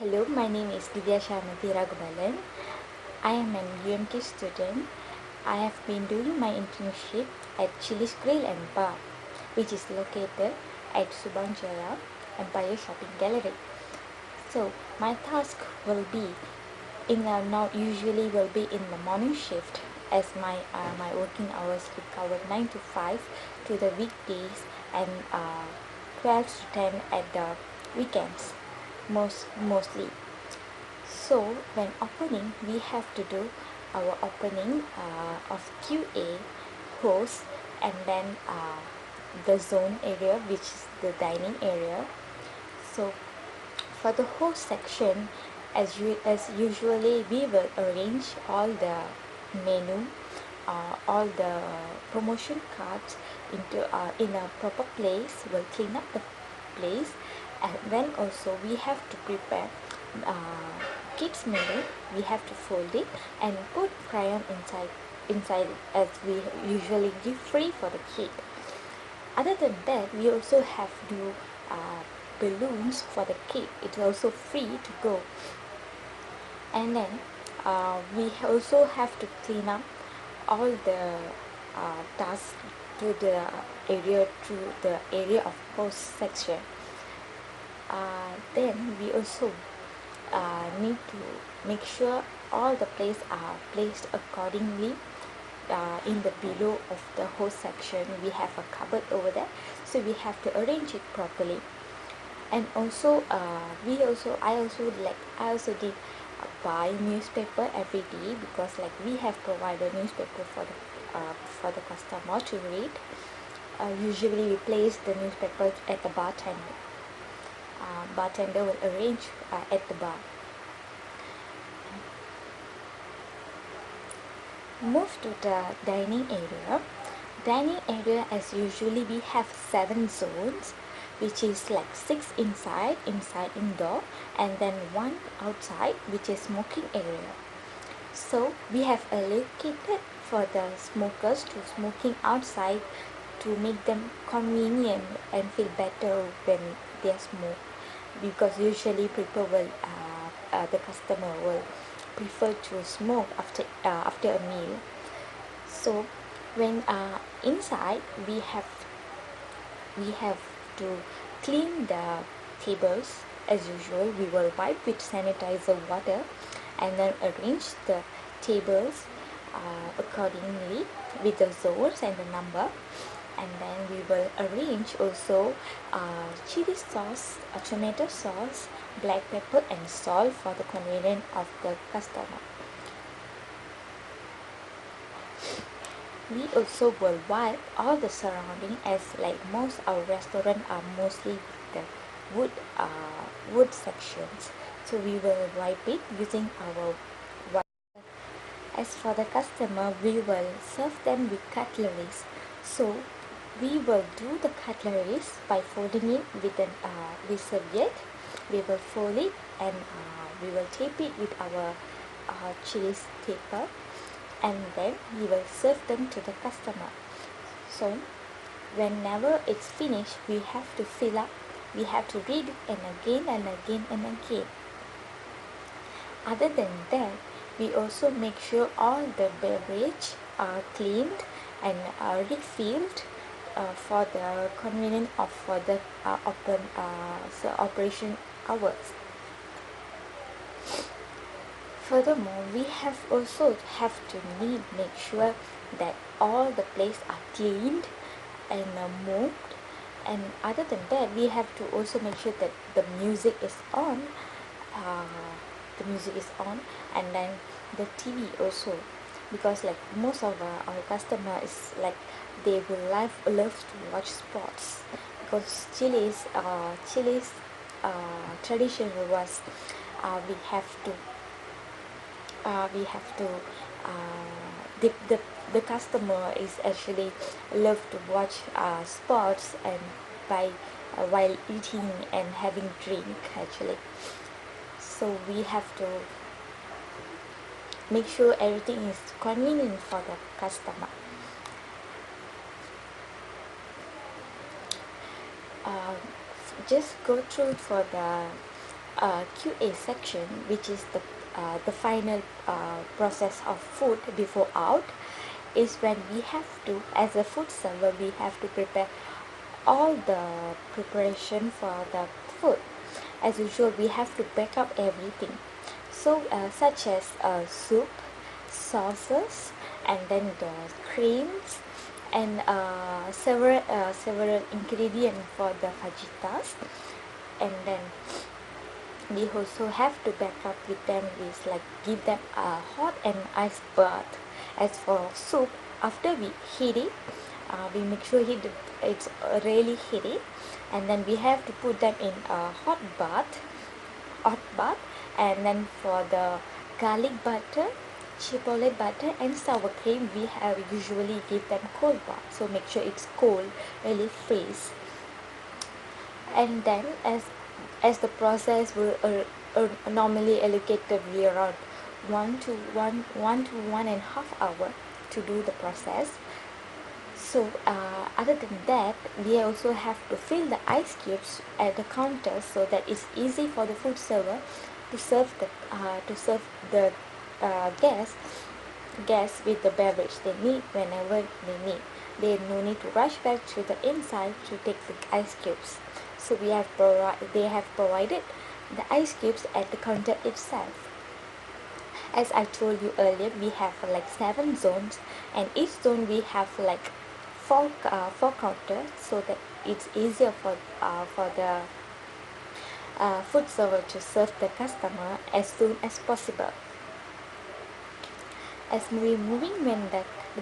Hello, my name is DivyaSharmathyRaghubalan. I am an UMK student. I have been doing my internship at Chili's Grill and Bar, which is located at Subanjaya Empire Shopping Gallery. So my task will be now usually will be in the morning shift, as my working hours will cover 9 to 5 to the weekdays and 12 to 10 at the weekends mostly. So when opening, we have to do our opening of QA, host, and then the zone area, which is the dining area. So for the host section, as usually, we will arrange all the menu, all the promotion cards into in a proper place. We'll clean up the place, and then also we have to prepare kids menu. We have to fold it and put crayon inside it, as we usually give free for the kid. Other than that, we also have to balloons for the kid. It's also free to go. And then we also have to clean up all the tasks to the area of post section. Then we also need to make sure all the plates are placed accordingly. In the below of the host section, we have a cupboard over there, so we have to arrange it properly. And also I also did buy newspaper every day, because we have provided newspaper for the customer to read. Usually we place the newspaper at the bartender. Bartender will arrange at the bar. Move to the dining area. Dining area, as usually we have 7 zones, which is 6 inside indoor, and then 1 outside, which is smoking area. So we have allocated for the smokers to smoking outside, to make them convenient and feel better when they smoke, because usually people will the customer will prefer to smoke after a meal. So when inside, we have to clean the tables. As usual, we will wipe with sanitizer water, and then arrange the tables accordingly with the zones and the number. And then we will arrange also chili sauce, tomato sauce, black pepper, and salt for the convenience of the customer. We also will wipe all the surrounding, as most our restaurant are mostly with the wood sections, so we will wipe it using our wipe. As for the customer, we will serve them with cutleries, so we will do the cutleries by folding it with serviette. We will fold it, and we will tape it with our cheese taper, and then we will serve them to the customer. So whenever it's finished, we have to fill up. We have to read it, and again and again and again. Other than that, we also make sure all the beverage are cleaned and refilled for the convenience of for the operation hours. Furthermore, we have to make sure that all the plates are cleaned and moved. And other than that, we have to also make sure that the music is on. And then the TV also, because most of our customer is they will love to watch sports, because Chile's tradition was we have to the customer is actually love to watch sports, and by while eating and having drink actually. So we have to make sure everything is convenient for the customer. Just go through for the QA section, which is the final process of food before out, is when we have to, as a food server, we have to prepare all the preparation for the food. As usual, we have to pack up everything, so such as soup, sauces, and then the creams, and several ingredients for the fajitas. And then we also have to back up with them is like give them a hot and ice bath. As for soup, after we heat it, we make sure it's really heated, and then we have to put them in a hot bath. And then for the garlic butter, chipotle butter, and sour cream, we have usually give them cold bath, so make sure it's cold, really freeze. And then as the process will normally allocated we around 1 to 1.5 hour to do the process. So other than that, we also have to fill the ice cubes at the counter, so that it's easy for the food server to serve the guests with the beverage they need whenever they need. They no need to rush back to the inside to take the ice cubes. So they have provided the ice cubes at the counter itself. As I told you earlier, we have like 7 zones, and each zone we have like four counters, so that it's easier for the food server to serve the customer as soon as possible. As we moving when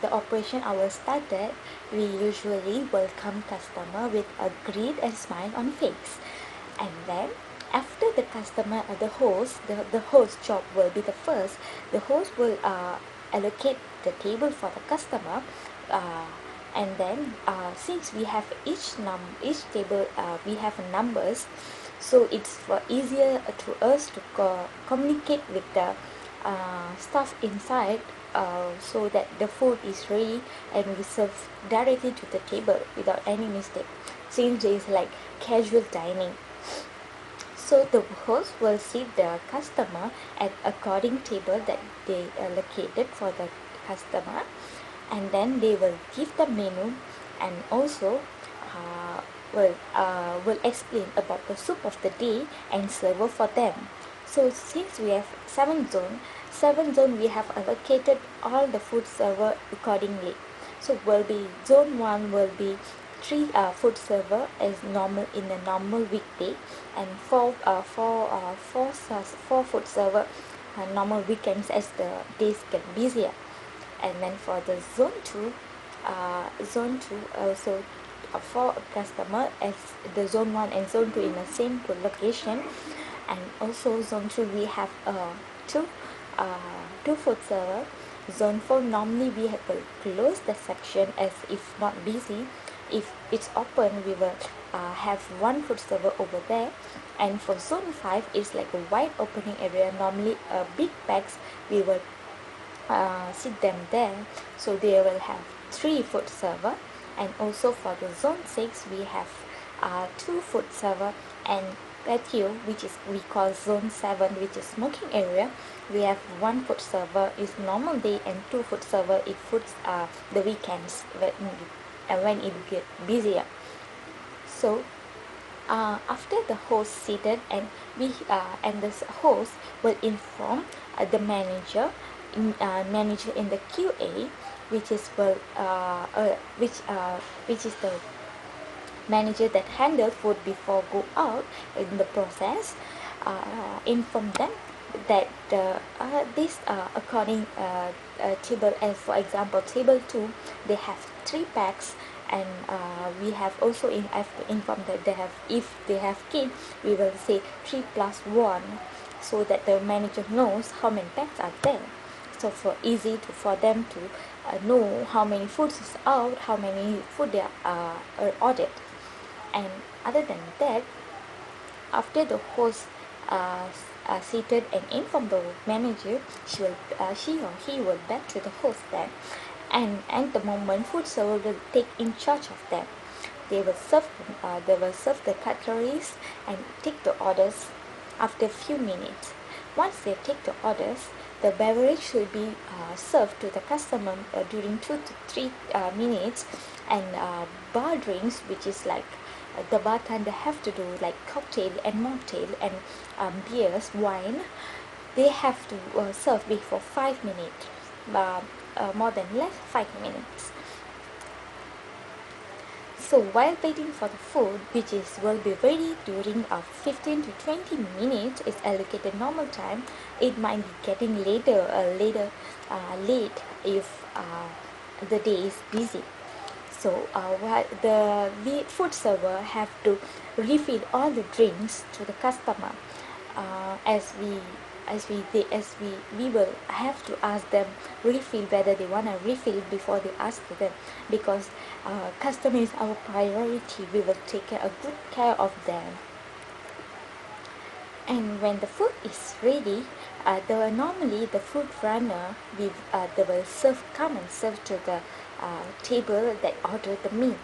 the operation hour started, we usually welcome customer with a grin and smile on face. And then after the customer or the host job will be the first. The host will allocate the table for the customer, and then since we have each table we have numbers, so it's easier to us to communicate with the staff inside, so that the food is ready and we serve directly to the table without any mistake, since it is like casual dining. So the host will seat the customer at according table that they allocated for the customer, and then they will give the menu, and also will explain about the soup of the day and serve for them. So since we have 7 zone we have allocated all the food server accordingly. So will be zone 1 will be 3 food server as normal in a normal weekday, and 4 food server normal weekends as the days get busier. And then for the zone 2 also 4 customer as the zone 1 and zone 2 in the same location. And also zone 2 we have two food server. Zone 4 normally we have to close the section as if not busy. If it's open, we will have 1 food server over there. And for zone 5 it's like a wide opening area, normally big packs we will sit them there, so they will have 3 food server. And also for the zone 6 we have 2 food server, and patio, which is we call zone 7, which is smoking area, we have 1 food server is normal day, and 2 food server it foods the weekends when it get busier. So after the host seated, and the host will inform the manager in the QA, which is which is the manager that handle food before go out in the process, inform them that this according table, as for example table 2 they have 3 packs, and we have also have to inform that if they have kids, we will say 3 plus 1, so that the manager knows how many packs are there. So for them to know how many foods is out, how many food they are ordered. And other than that, after the host seated and informed the manager, she or he will back to the host then, and at the moment food server will take in charge of them. They will serve the cutleries and take the orders after a few minutes. Once they take the orders, the beverage should be served to the customer during 2 to 3 minutes, and bar drinks, which is like the bartender have to do like cocktail and mocktail and beers, wine, they have to serve before 5 minutes, more than less 5 minutes. So while waiting for the food, which is will be ready during 15 to 20 minutes, is allocated normal time. It might be getting late if the day is busy. So while the food server have to refill all the drinks to the customer, we will have to ask them refill whether they want to refill before they ask them, because customer is our priority. We will take a good care of them. And when the food is ready, normally the food runner they will come and serve to the table that ordered the meal.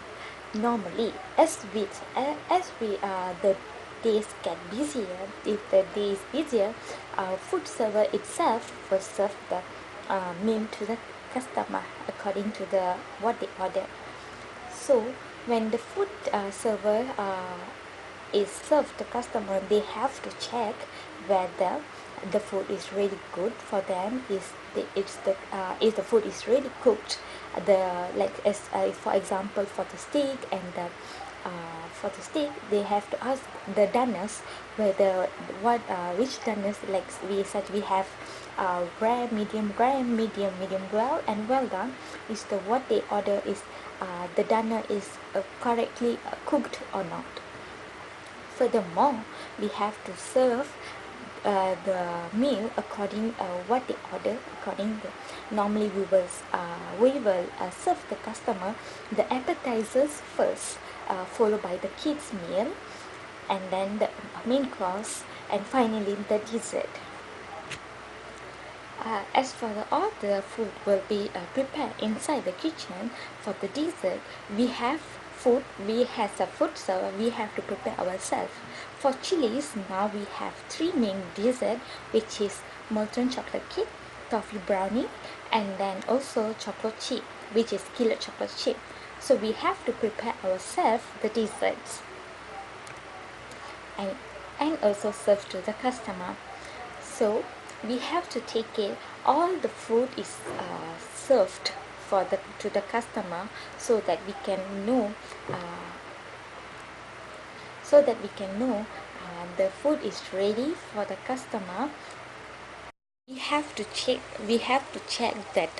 Normally, as we the days get busier, if the day is busier, food server itself will serve the meal to the customer according to the what they order. So when the food server is served to customer, they have to check whether the food is really good for them. If the food is really cooked, for example, for the steak they have to ask the donors whether which donors, like we have rare, medium well, and well done. Is the what they order is the donor is correctly cooked or not. Furthermore, we have to serve the meal according what they order. Normally we will serve the customer the appetizers first, followed by the kids meal, and then the main course, and finally the dessert. As for all the food will be prepared inside the kitchen. For the dessert, we have a food server, we have to prepare ourselves. For chilies, now we have 3 main dessert, which is molten chocolate cake, toffee brownie, and then also chocolate chip, which is killer chocolate chip. So we have to prepare ourselves the desserts and also serve to the customer. So we have to take care all the food is served to the customer, so that we can know the food is ready for the customer. We have to check that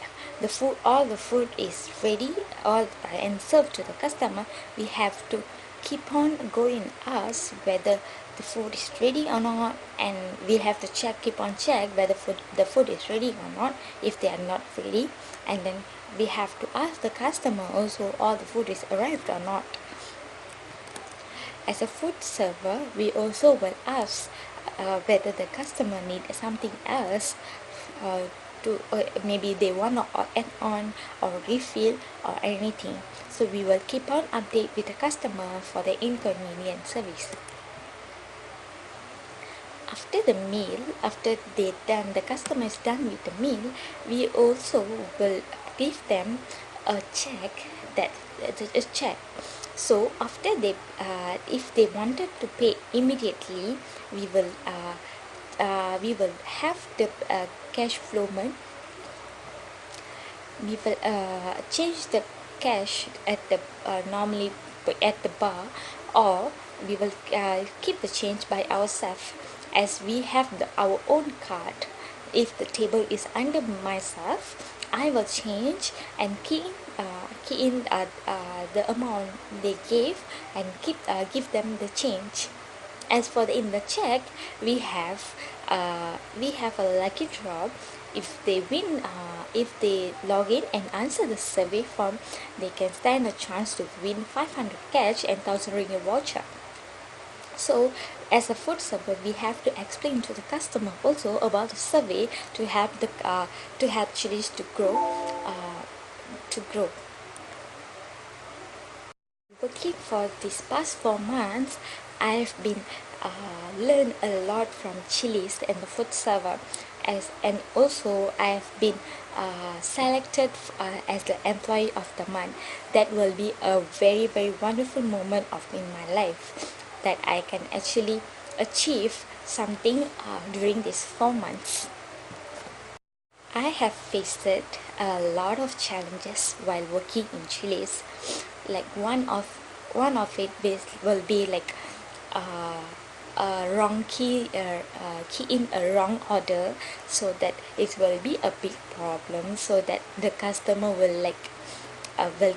all the food is ready and served to the customer. We have to keep on going ask whether the food is ready or not, and we have to keep on check whether the food is ready or not. If they are not ready, and then we have to ask the customer also all the food is arrived or not. As a food server, we also will ask whether the customer need something else maybe they want to add on or refill or anything. So we will keep on update with the customer for the inconvenient service. After the customer is done with the meal, we also will give them a check. So after if they wanted to pay immediately, we will have the cash flow. We will change the cash at the normally at the bar, or we will keep the change by ourselves, as we have our own card. If the table is under myself, I will change and key in the amount they gave, and give them the change. As for in the check, we have a lucky draw. If they win, if they log in and answer the survey form, they can stand a chance to win 500 cash and 1,000 ringgit voucher. So as a food server, we have to explain to the customer also about the survey to help chilies to grow. Working for these past 4 months, I have been learned a lot from Chili's and the food server, and also I've been selected as the employee of the month. That will be a very very wonderful moment of in my life, that I can actually achieve something during these 4 months. I have faced a lot of challenges while working in Chili's. Like one of it will be like uh, a wrong key in a wrong order, so that it will be a big problem, so that the customer will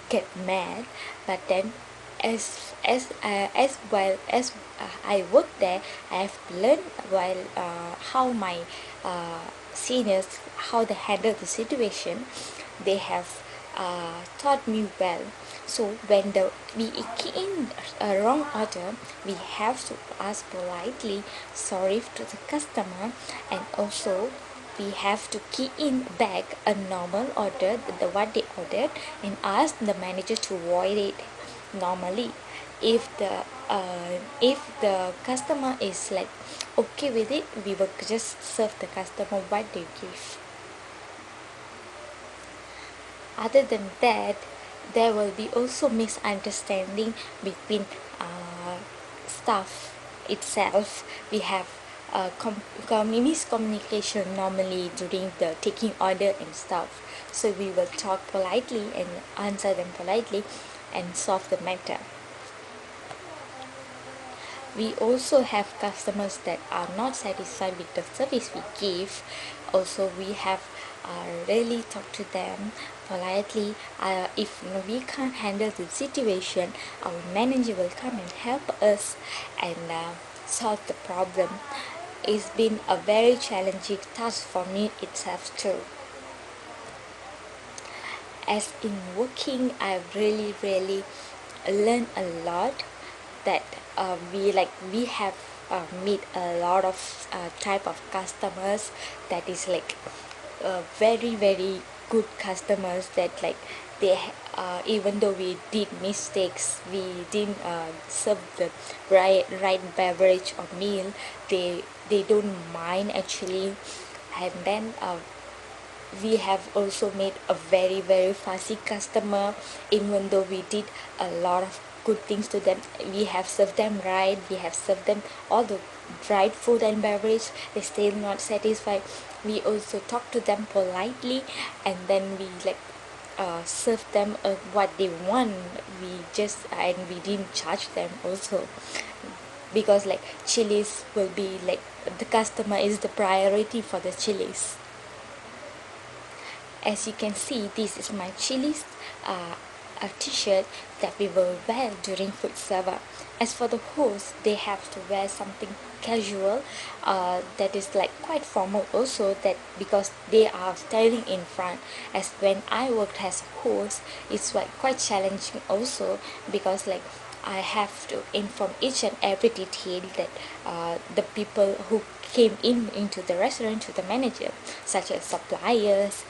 get mad. But then as while as I work there, I have learned while how my seniors, how they handle the situation. They have taught me well. So when we key in a wrong order, we have to ask politely sorry to the customer, and also we have to key in back a normal order, the what they ordered, and ask the manager to void it normally. If the customer is like okay with it, we will just serve the customer what they give. Other than that, there will be also misunderstanding between staff itself. We have miscommunication normally during the taking order and stuff. So we will talk politely and answer them politely and solve the matter. We also have customers that are not satisfied with the service we give. Also, we have really talk to them politely. If we can't handle the situation, our manager will come and help us and solve the problem. It's been a very challenging task for me itself too. As in working, I've really learned a lot, that we have meet a lot of type of customers, that is like very good customers, that like even though we did mistakes, we didn't serve the right beverage or meal, they don't mind actually. And then we have also made a very fussy customer. Even though we did a lot of good things to them, we have served them right, we have served them all the right food and beverage, they still not satisfied. We also talk to them politely, and then we serve them what they want. And we didn't charge them also, because like Chili's will be like the customer is the priority for the Chili's. As you can see, this is my Chili's a t-shirt that we will wear during food server. As for the host, they have to wear something casual, that is like quite formal also, that because they are standing in front. As when I worked as a host, it's like quite challenging also, because like I have to inform each and every detail that the people who came into the restaurant to the manager, such as suppliers,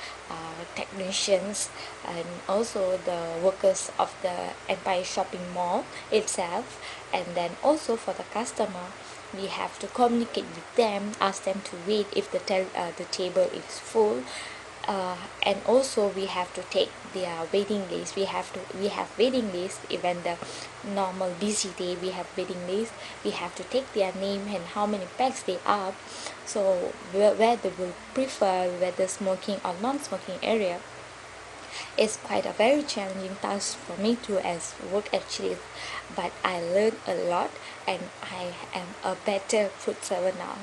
technicians, and also the workers of the Empire Shopping Mall itself. And then also for the customer, we have to communicate with them, ask them to wait if the table is full. And also we have to take their waiting list. We have waiting list. Even the normal busy day, we have waiting list. We have to take their name and how many packs they are, so where they will prefer, whether smoking or non-smoking area. It's quite a very challenging task for me to as work actually, but I learned a lot, and I am a better food server now.